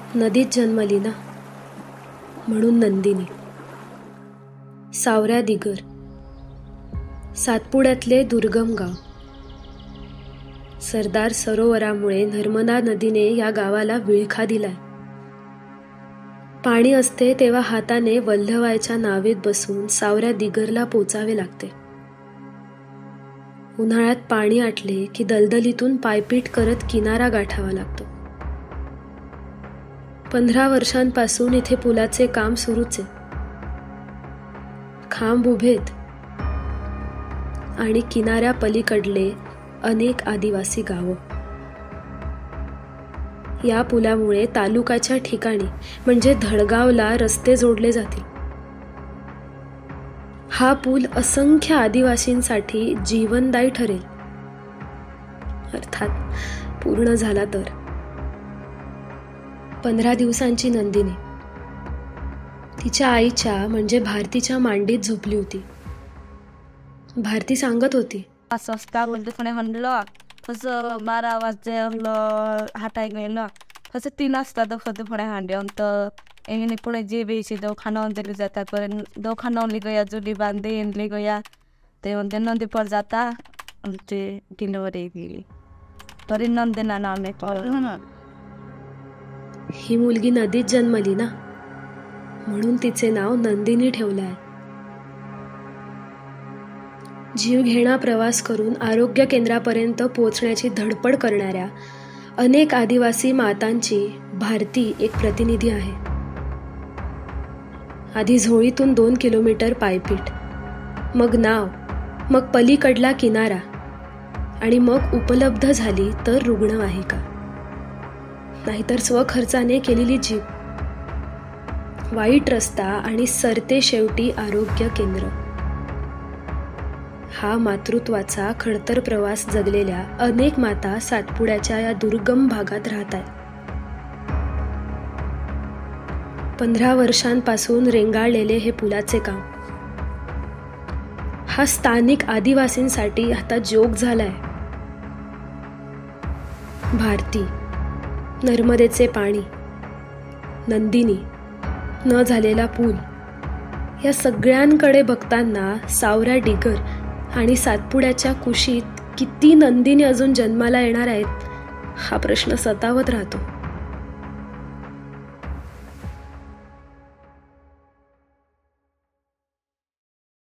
नदीत जन्मली ना, म्हणून नंदिनी. सावऱ्या दिगर, सातपुड्यातले दुर्गम गाव. सरदार सरोवरामुळे नर्मदा नदीने या गावाला विळखा दिलाय. पाणी असते तेव्हा हाताने वल्हवायच्या नावेत बसून सावऱ्या दिगरला पोचावे लागते. उन्हाळ्यात पाणी आटले की दलदलीतून पायपीट करत किनारा गाठावा लागतो. 15 वर्षांपासून इथे पुलाचे काम सुरूच आहे. खांब उभेत आणि किनाऱ्या पलीकडले अनेक आदिवासी गावं. या पुलामुळे तालुक्याच्या ठिकाणी म्हणजे धडगावला रस्ते जोडले जातील. हा पूल असंख्य आदिवासींसाठी जीवनदायी ठरेल, अर्थात पूर्ण झाला तर. 15 दिवसांची नंदिनी तिच्या आईच्या म्हणजे भारतीच्या मांडीत झोपली होती. भारती सांगत होती, कसं 12 वाजता हाटाय गेलं कसं 3 वाजता दखते पुढे हांड्यावंत एने पुढे जे बेशी दवाखाना दिले जातात. पर्यंत दवाखाना गया जुडी बांधे एनले गया ते म्हणते नंदी पर जाता ते डिलिव्हरी गेली तरी नंदेना नामे ही मुलगी नदीत जन्मली ना, म्हणून तिचे नाव नंदिनी ठेवले आहे. जीवघेणा प्रवास करून आरोग्य केंद्रापर्यंत पोहोचण्याची धडपड करणाऱ्या अनेक आदिवासी मातांची भारती एक प्रतिनिधी आहे. आधी झोळीतून 2 किलोमीटर पायपीट, मग नाव, मग पलीकडला किनारा आणि मग उपलब्ध झाली तर रुग्णवाहिका, नाहीतर स्वखर्चाने केलेली जीप. वाईट रस्ता आणि सरते शेवटी आरोग्य केंद्र. हा मातृत्वाचा खडतर प्रवास जगलेल्या अनेक माता सातपुड्याच्या या दुर्गम भागात राहत आहेत. 15 वर्षांपासून रेंगाळलेले हे पुलाचे काम हा स्थानिक आदिवासींसाठी आता जोक झालाय. भारती, नर्मदेचे पाणी, नंदिनी, न झालेला पूल, या सगळ्यांकडे बघताना सावऱ्या दिगर आणि सातपुड्याच्या कुशीत किती नंदिनी अजून जन्माला येणार आहेत हा प्रश्न सतावत राहतो.